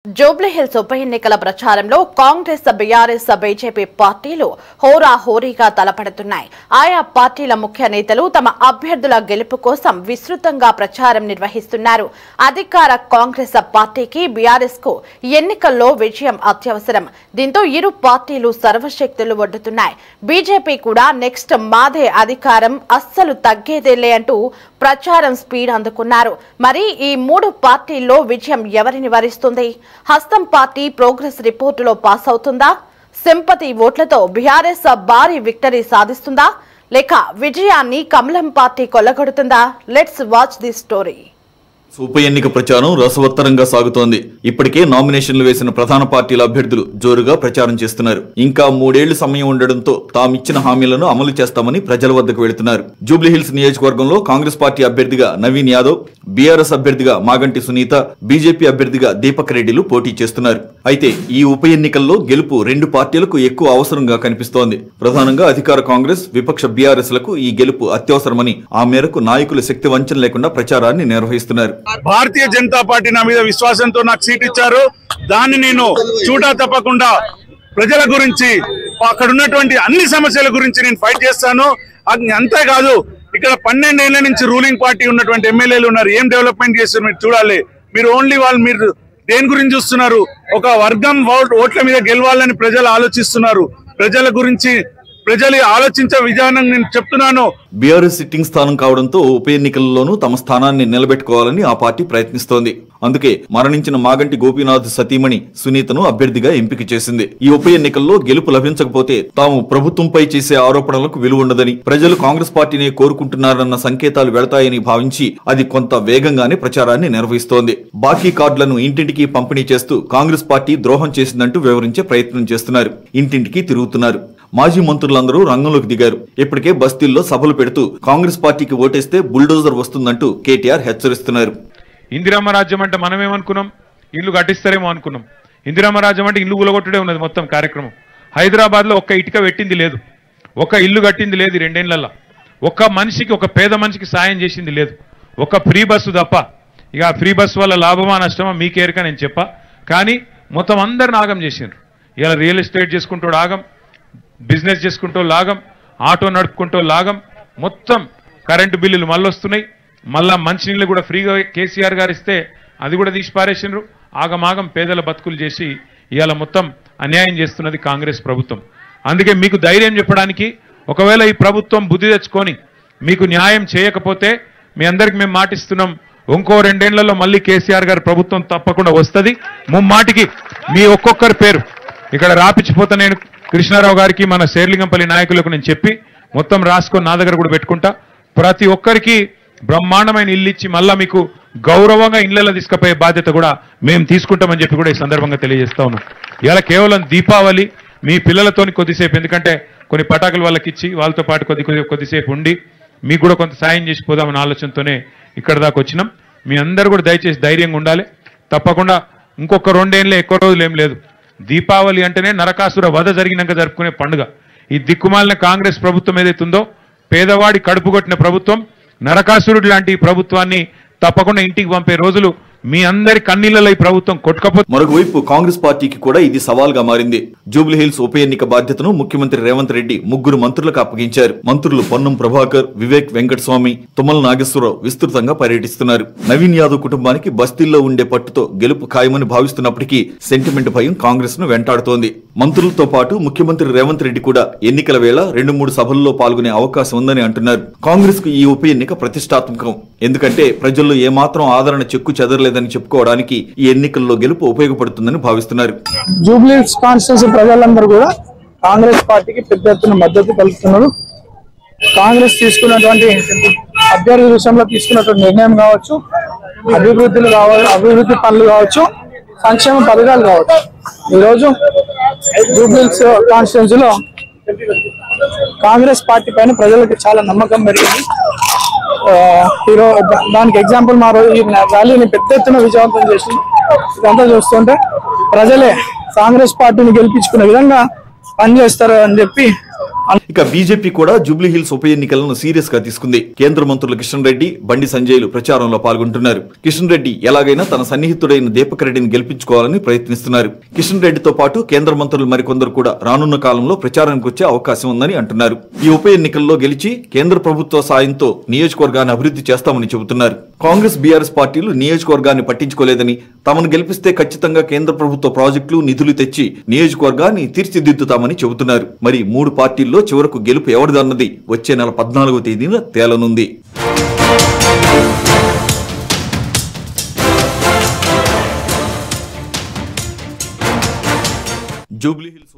జూబ్లీహిల్స్ ఉప ఎన్నికల ప్రచారంలో కాంగ్రెస్, బీఆర్ఎస్, బీజేపీ పార్టీలు హోరాహోరీగా తలపడుతున్నాయి. ఆయా పార్టీల ముఖ్య నేతలు తమ అభ్యర్థుల గెలుపు కోసం విస్తృతంగా ప్రచారం నిర్వహిస్తున్నారు. అధికార కాంగ్రెస్ పార్టీకి, బీఆర్ఎస్ కు ఎన్నికల్లో విజయం అత్యవసరం. దీంతో ఇరు పార్టీలు సర్వశక్తులు ఒడ్డుతున్నాయి. బీజేపీ కూడా నెక్స్ట్ మాదే అధికారం, అస్సలు తగ్గేదేలే అంటూ ప్రచారం స్పీడ్ అందుకున్నారు. మరి ఈ మూడు పార్టీల్లో విజయం ఎవరిని వరిస్తుంది? హస్తం పార్టీ ప్రోగ్రెస్ రిపోర్టులో పాస్ అవుతుందా? సింపతి ఓట్లతో బీఆర్ఎస్ భారీ విక్టరీ సాధిస్తుందా? లేక విజయాన్ని కమలం పార్టీ కొల్లగొడుతుందా? Let's watch the story. ఉప ఎన్నిక ప్రచారం రసవత్తరంగా సాగుతోంది. ఇప్పటికే నామినేషన్లు వేసిన ప్రధాన పార్టీల అభ్యర్థులు జోరుగా ప్రచారం చేస్తున్నారు. ఇంకా 3 ఏళ్ల సమయం ఉండడంతో తామిచ్చిన హామీలను అమలు చేస్తామని ప్రజల వద్దకు వెళుతున్నారు. జూబ్లీహిల్స్ నియోజకవర్గంలో కాంగ్రెస్ పార్టీ అభ్యర్థిగా నవీన్ యాదవ్, బీఆర్ఎస్ అభ్యర్థిగా మాగంటి సునీత, బీజేపీ అభ్యర్థిగా దీపక్ రెడ్డిలు పోటీ చేస్తున్నారు. అయితే ఈ ఉప ఎన్నికల్లో గెలుపు 2 పార్టీలకు ఎక్కువ అవసరంగా కనిపిస్తోంది. ప్రధానంగా అధికార కాంగ్రెస్, విపక్ష బీఆర్ఎస్ లకు ఈ గెలుపు అత్యవసరమని ఆ మేరకు నాయకులు శక్తి వంచన లేకుండా ప్రచారాన్ని నిర్వహిస్తున్నారు. భారతీయ జనతా పార్టీ నా మీద విశ్వాసంతో నాకు సీట్ ఇచ్చారు. దాన్ని నేను చూడా తప్పకుండా ప్రజల గురించి, అక్కడ ఉన్నటువంటి అన్ని సమస్యల గురించి నేను ఫైట్ చేస్తాను. అంతేకాదు, ఇక్కడ 12 ఏళ్ల నుంచి రూలింగ్ పార్టీ ఉన్నటువంటి ఎమ్మెల్యేలు ఉన్నారు. ఏం డెవలప్మెంట్ చేస్తారు మీరు చూడాలి. మీరు దేని గురించి చూస్తున్నారు? ఒక వర్గం ఓట్ల మీద గెలవాలని ప్రజలు ఆలోచిస్తున్నారు. ప్రజల గురించి ప్రజలు ఆలోచించే విధానం నేను చెప్తున్నాను. బీఆర్ఎస్ సిట్టింగ్ స్థానం కావడంతో ఉప ఎన్నికల్లోనూ తమ స్థానాన్ని నిలబెట్టుకోవాలని ఆ పార్టీ ప్రయత్నిస్తోంది. అందుకే మరణించిన మాగంటి గోపీనాథ్ సతీమణి సునీతను అభ్యర్థిగా ఎంపిక చేసింది. ఈ ఉప ఎన్నికల్లో గెలుపు లభించకపోతే తాము ప్రభుత్వంపై చేసే ఆరోపణలకు విలువ ఉండదని, ప్రజలు కాంగ్రెస్ పార్టీనే కోరుకుంటున్నారన్న సంకేతాలు వెళతాయని భావించి అది కొంత వేగంగానే ప్రచారాన్ని నిర్వహిస్తోంది. బాకీ కార్డులను ఇంటింటికి పంపిణీ చేస్తూ కాంగ్రెస్ పార్టీ ద్రోహం చేసిందంటూ వివరించే ప్రయత్నం చేస్తున్నారు. ఇంటింటికి తిరుగుతున్నారు. మాజీ మంత్రులందరూ రంగంలోకి దిగారు. ఇప్పటికే బస్తీల్లో సభలు పెడుతూ కాంగ్రెస్ పార్టీకి ఓటేస్తే బుల్డోజర్ వస్తుందంటూ కేటీఆర్ హెచ్చరిస్తున్నారు. ఇందిరమ్మ రాజ్యం అంటే మనమేమనుకున్నాం? ఇల్లు కట్టిస్తారేమో అనుకున్నాం. ఇందిరమ్మ రాజ్యం అంటే ఇల్లు కూలగొట్టుడే ఉన్నది మొత్తం కార్యక్రమం. హైదరాబాద్ లో ఒక్క ఇటుక పెట్టింది లేదు, ఒక్క ఇల్లు కట్టింది లేదు. 2 ఏళ్లలో ఒక్క మనిషికి, ఒక పేద మనిషికి సాయం చేసింది లేదు. ఒక ఫ్రీ బస్సు తప్ప. ఇక ఫ్రీ బస్సు వల్ల లాభమా నష్టమా మీకేరక నేను చెప్పా. కానీ మొత్తం అందరిని ఆగం చేసిండ్రు. ఇలా రియల్ ఎస్టేట్ చేసుకుంటూ ఆగం, బిజినెస్ చేసుకుంటూ లాగం, ఆటో నడుపుకుంటూ లాగం, మొత్తం కరెంటు బిల్లులు మళ్ళీ వస్తున్నాయి. మళ్ళా మంచినీళ్ళు కూడా ఫ్రీగా కేసీఆర్ గారు ఇస్తే అది కూడా తీసి పారేసిండ్రు. ఆగమాగం పేదల బతుకులు చేసి ఇవాళ మొత్తం అన్యాయం చేస్తున్నది కాంగ్రెస్ ప్రభుత్వం. అందుకే మీకు ధైర్యం చెప్పడానికి, ఒకవేళ ఈ ప్రభుత్వం బుద్ధి తెచ్చుకొని మీకు న్యాయం చేయకపోతే మీ అందరికి మేము మాటిస్తున్నాం, ఇంకో 2 ఏళ్లలో మళ్ళీ కేసీఆర్ గారి ప్రభుత్వం తప్పకుండా వస్తుంది. ముమ్మాటికి మీ ఒక్కొక్కరి పేరు ఇక్కడ రాపిచ్చిపోతా. నేను కృష్ణారావు గారికి, మన శేర్లింగంపల్లి నాయకులకు నేను చెప్పి మొత్తం రాసుకొని నా దగ్గర కూడా పెట్టుకుంటా. ప్రతి ఒక్కరికి బ్రహ్మాండమైన ఇల్లు ఇచ్చి మళ్ళా మీకు గౌరవంగా ఇళ్లలో తీసుకుపోయే బాధ్యత కూడా మేము తీసుకుంటామని చెప్పి కూడా ఈ సందర్భంగా తెలియజేస్తా ఉన్నాం. ఇలా కేవలం దీపావళి మీ పిల్లలతోని కొద్దిసేపు, ఎందుకంటే కొన్ని పటాకులు వాళ్ళకి ఇచ్చి వాళ్ళతో పాటు కొద్దిసేపు ఉండి మీకు కూడా కొంత సాయం చేసి పోదామన్న ఆలోచనతోనే ఇక్కడ దాకా వచ్చినాం. మీ అందరూ కూడా దయచేసి ధైర్యంగా ఉండాలి. తప్పకుండా ఇంకొక 2 ఏళ్ళే, ఎక్కువ రోజులు ఏం లేదు. దీపావళి అంటేనే నరకాసుర వధ జరిగినాక జరుపుకునే పండుగ. ఈ దిక్కుమాలిన కాంగ్రెస్ ప్రభుత్వం ఏదైతుందో, పేదవాడి కడుపు కొట్టిన ప్రభుత్వం, నరకాసురుడు లాంటి ఈ ప్రభుత్వాన్ని తప్పకుండా ఇంటికి పంపే రోజులు మీ అందరి కన్నీళ్లలో ఈ ప్రభుత్వం కొట్టుకపోతే. మరొక వైపు కాంగ్రెస్ పార్టీకి కూడా ఇది సవాల్గా మారింది. జూబ్లీహిల్స్ ఉప ఎన్నిక బాధ్యతను ముఖ్యమంత్రి రేవంత్ రెడ్డి 3 మంత్రులకు అప్పగించారు. మంత్రులు పొన్నం ప్రభాకర్, వివేక్ వెంకటస్వామి, తుమ్మల నాగేశ్వరరావు విస్తృతంగా పర్యటిస్తున్నారు. నవీన్ యాదవ్ కుటుంబానికి బస్తీల్లో ఉండే పట్టుతో గెలుపు ఖాయమని భావిస్తున్నప్పటికీ సెంటిమెంట్ భయం కాంగ్రెస్ ను వెంటాడుతోంది. మంత్రులతో పాటు ముఖ్యమంత్రి రేవంత్ రెడ్డి కూడా ఎన్నికల వేళ 2-3 సభల్లో పాల్గొనే అవకాశం ఉందని అంటున్నారు. కాంగ్రెస్ కు ఈ ఉప ఎన్నిక ప్రతిష్టాత్మకం. ఎందుకంటే ప్రజల్లో ఏమాత్రం ఆదరణ చెక్కు చెదరలేదని చెప్పుకోవడానికి ఈ ఎన్నికల్లో గెలుపు ఉపయోగపడుతుందని భావిస్తున్నారు. జూబ్లీహిల్స్ కాన్స్టిట్యూన్సీ ప్రజలందరూ కూడా కాంగ్రెస్ పార్టీకి పెద్ద ఎత్తున మద్దతు పలుకుతున్నారు. కాంగ్రెస్ తీసుకున్నటువంటి అభ్యర్థి విషయంలో తీసుకున్నటువంటి నిర్ణయం కావచ్చు, అభివృద్ధి పనులు కావచ్చు, సంక్షేమ పథకాలు కావచ్చు, ఈరోజు జూబ్లీహిల్స్ కాన్స్టిట్యూన్సీలో కాంగ్రెస్ పార్టీ పైన ప్రజలకు చాలా నమ్మకం పెరిగింది. దానికి ఎగ్జాంపుల్ మా రోజు ఈ ర్యాలీని పెద్ద ఎత్తున విజయవంతం చేసి ఇదంతా చూస్తుంటే ప్రజలే కాంగ్రెస్ పార్టీని గెలిపించుకునే విధంగా పనిచేస్తారు అని చెప్పి ఇక బీజేపీ కూడా జూబ్లీ హిల్స్ ఉప ఎన్నికలను సీరియస్ గా తీసుకుంది. కేంద్ర మంత్రులు కిషన్ రెడ్డి, బండి సంజయ్లు ప్రచారంలో పాల్గొంటున్నారు. కిషన్ రెడ్డి ఎలాగైనా తన సన్నిహితుడైన దీపక్ రెడ్డిని గెలిపించుకోవాలని ప్రయత్నిస్తున్నారు. కిషన్ రెడ్డితో పాటు కేంద్ర మంత్రులు మరికొందరు కూడా రానున్న కాలంలో ప్రచారానికి వచ్చే అవకాశం ఉందని అంటున్నారు. ఈ ఉప ఎన్నికల్లో గెలిచి కేంద్ర ప్రభుత్వ సాయంతో నియోజకవర్గాన్ని అభివృద్ధి చేస్తామని చెబుతున్నారు. కాంగ్రెస్, బీఆర్ఎస్ పార్టీలు నియోజకవర్గాన్ని పట్టించుకోలేదని, తమను గెలిపిస్తే ఖచ్చితంగా కేంద్ర ప్రభుత్వ ప్రాజెక్టులు, నిధులు తెచ్చి నియోజకవర్గాన్ని తీర్చిదిద్దుతామని చెబుతున్నారు. మరి 3 పార్టీల్లో చివరకు గెలుపు ఎవరిదన్నది వచ్చే నెల 14వ తేదీన తేలనుంది. Jubilee hills